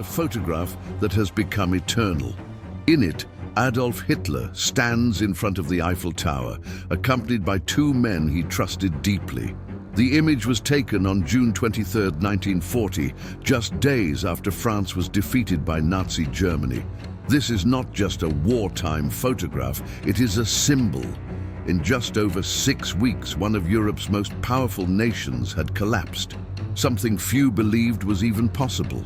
photograph that has become eternal. In it, Adolf Hitler stands in front of the Eiffel Tower, accompanied by two men he trusted deeply. The image was taken on June 23, 1940, just days after France was defeated by Nazi Germany. This is not just a wartime photograph, it is a symbol. In just over 6 weeks, one of Europe's most powerful nations had collapsed, something few believed was even possible.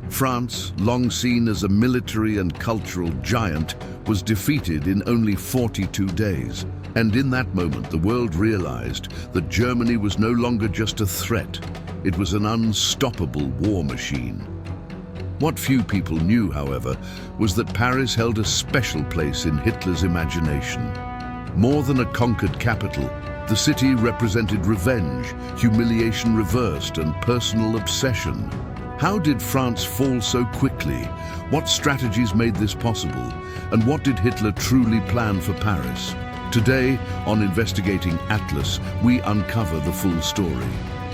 France, long seen as a military and cultural giant, was defeated in only 42 days. And in that moment, the world realized that Germany was no longer just a threat. It was an unstoppable war machine. What few people knew, however, was that Paris held a special place in Hitler's imagination. More than a conquered capital, the city represented revenge, humiliation reversed, and personal obsession. How did France fall so quickly? What strategies made this possible? And what did Hitler truly plan for Paris? Today, on Investigating Atlas, we uncover the full story.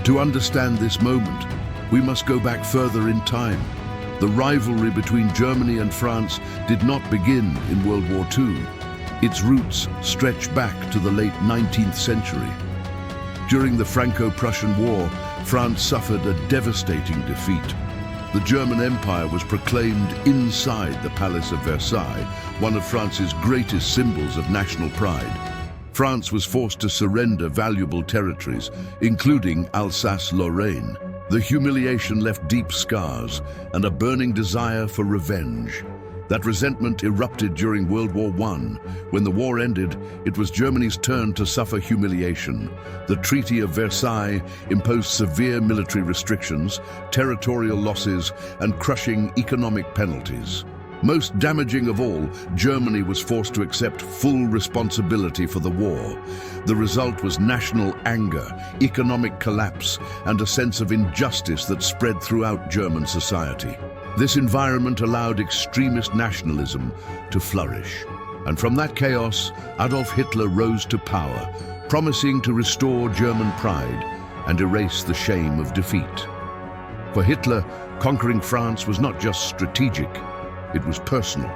To understand this moment, we must go back further in time. The rivalry between Germany and France did not begin in World War II. Its roots stretch back to the late 19th century. During the Franco-Prussian War, France suffered a devastating defeat. The German Empire was proclaimed inside the Palace of Versailles, one of France's greatest symbols of national pride. France was forced to surrender valuable territories, including Alsace-Lorraine. The humiliation left deep scars and a burning desire for revenge. That resentment erupted during World War I. When the war ended, it was Germany's turn to suffer humiliation. The Treaty of Versailles imposed severe military restrictions, territorial losses, and crushing economic penalties. Most damaging of all, Germany was forced to accept full responsibility for the war. The result was national anger, economic collapse, and a sense of injustice that spread throughout German society. This environment allowed extremist nationalism to flourish. And from that chaos, Adolf Hitler rose to power, promising to restore German pride and erase the shame of defeat. For Hitler, conquering France was not just strategic, it was personal.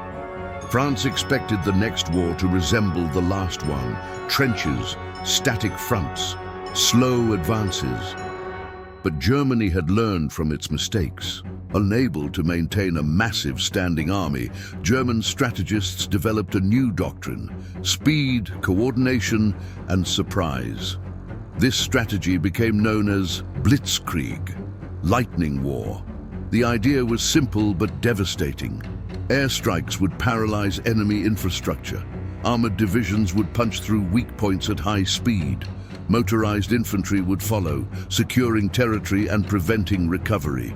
France expected the next war to resemble the last one: trenches, static fronts, slow advances. But Germany had learned from its mistakes. Unable to maintain a massive standing army, German strategists developed a new doctrine: speed, coordination, and surprise. This strategy became known as Blitzkrieg, lightning war. The idea was simple but devastating. Airstrikes would paralyze enemy infrastructure. Armored divisions would punch through weak points at high speed. Motorized infantry would follow, securing territory and preventing recovery.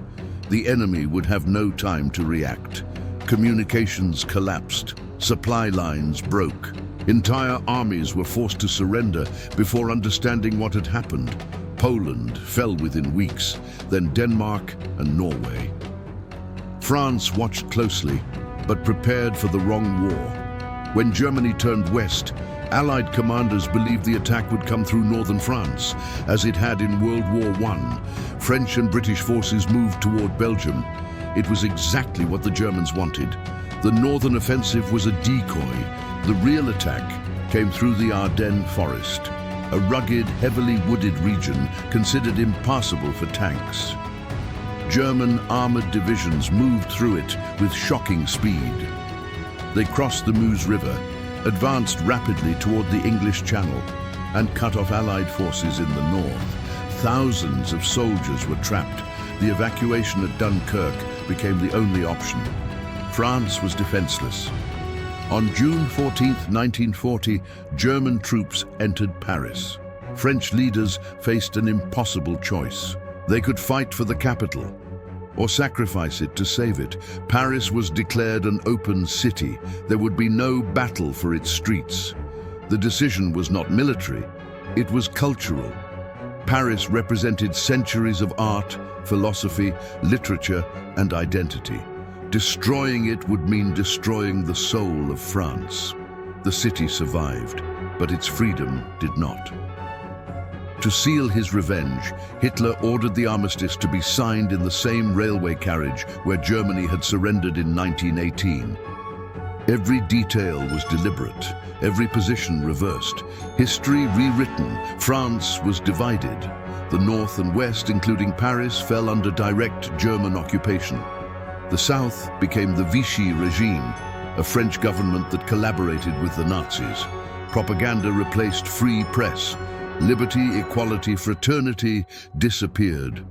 The enemy would have no time to react. Communications collapsed. Supply lines broke. Entire armies were forced to surrender before understanding what had happened. Poland fell within weeks, then Denmark and Norway. France watched closely, but prepared for the wrong war. When Germany turned west, Allied commanders believed the attack would come through northern France, as it had in World War I. French and British forces moved toward Belgium. It was exactly what the Germans wanted. The northern offensive was a decoy. The real attack came through the Ardennes forest, a rugged, heavily wooded region considered impassable for tanks. German armored divisions moved through it with shocking speed. They crossed the Meuse River, advanced rapidly toward the English Channel, and cut off Allied forces in the north. Thousands of soldiers were trapped. The evacuation at Dunkirk became the only option. France was defenseless. On June 14, 1940, German troops entered Paris. French leaders faced an impossible choice. They could fight for the capital or sacrifice it to save it. Paris was declared an open city. There would be no battle for its streets. The decision was not military, it was cultural. Paris represented centuries of art, philosophy, literature, and identity. Destroying it would mean destroying the soul of France. The city survived, but its freedom did not. To seal his revenge, Hitler ordered the armistice to be signed in the same railway carriage where Germany had surrendered in 1918. Every detail was deliberate, every position reversed, history rewritten. France was divided. The north and west, including Paris, fell under direct German occupation. The south became the Vichy regime, a French government that collaborated with the Nazis. Propaganda replaced free press. Liberty, equality, fraternity disappeared.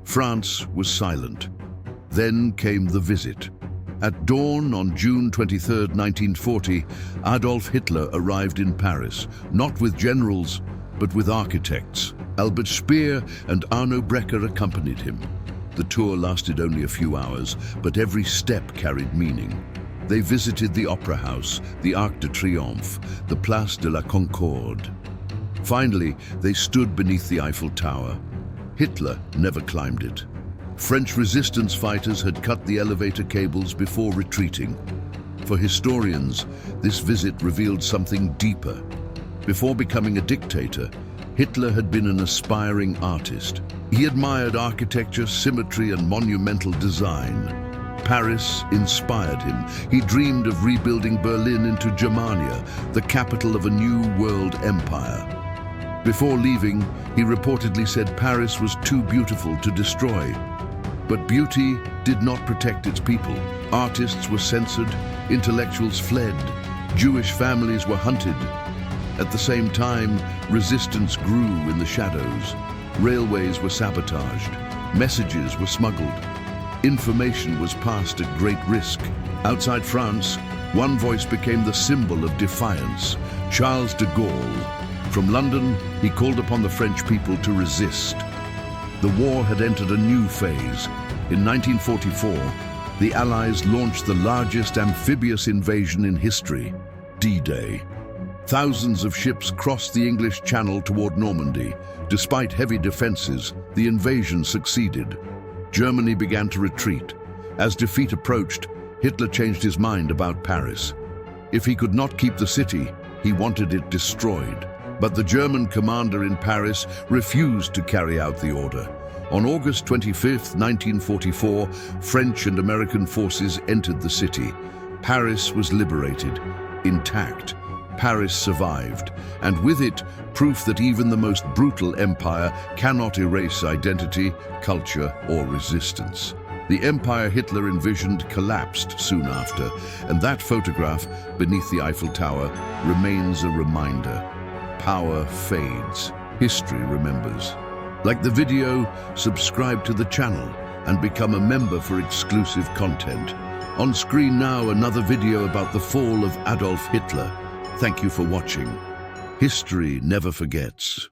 France was silent. Then came the visit. At dawn on June 23, 1940, Adolf Hitler arrived in Paris, not with generals, but with architects. Albert Speer and Arno Breker accompanied him. The tour lasted only a few hours, but every step carried meaning. They visited the Opera House, the Arc de Triomphe, the Place de la Concorde. Finally, they stood beneath the Eiffel Tower. Hitler never climbed it. French resistance fighters had cut the elevator cables before retreating. For historians, this visit revealed something deeper. Before becoming a dictator, Hitler had been an aspiring artist. He admired architecture, symmetry, and monumental design. Paris inspired him. He dreamed of rebuilding Berlin into Germania, the capital of a new world empire. Before leaving, he reportedly said Paris was too beautiful to destroy. But beauty did not protect its people. Artists were censored, intellectuals fled, Jewish families were hunted. At the same time, resistance grew in the shadows. Railways were sabotaged, messages were smuggled. Information was passed at great risk. Outside France, one voice became the symbol of defiance: Charles de Gaulle. From London, he called upon the French people to resist. The war had entered a new phase. In 1944, the Allies launched the largest amphibious invasion in history, D-Day. Thousands of ships crossed the English Channel toward Normandy. Despite heavy defenses, the invasion succeeded. Germany began to retreat. As defeat approached, Hitler changed his mind about Paris. If he could not keep the city, he wanted it destroyed. But the German commander in Paris refused to carry out the order. On August 25, 1944, French and American forces entered the city. Paris was liberated, intact. Paris survived, and with it, proof that even the most brutal empire cannot erase identity, culture, or resistance. The empire Hitler envisioned collapsed soon after, and that photograph beneath the Eiffel Tower remains a reminder. Power fades. History remembers. Like the video, subscribe to the channel and become a member for exclusive content. On screen now, another video about the fall of Adolf Hitler. Thank you for watching. History never forgets.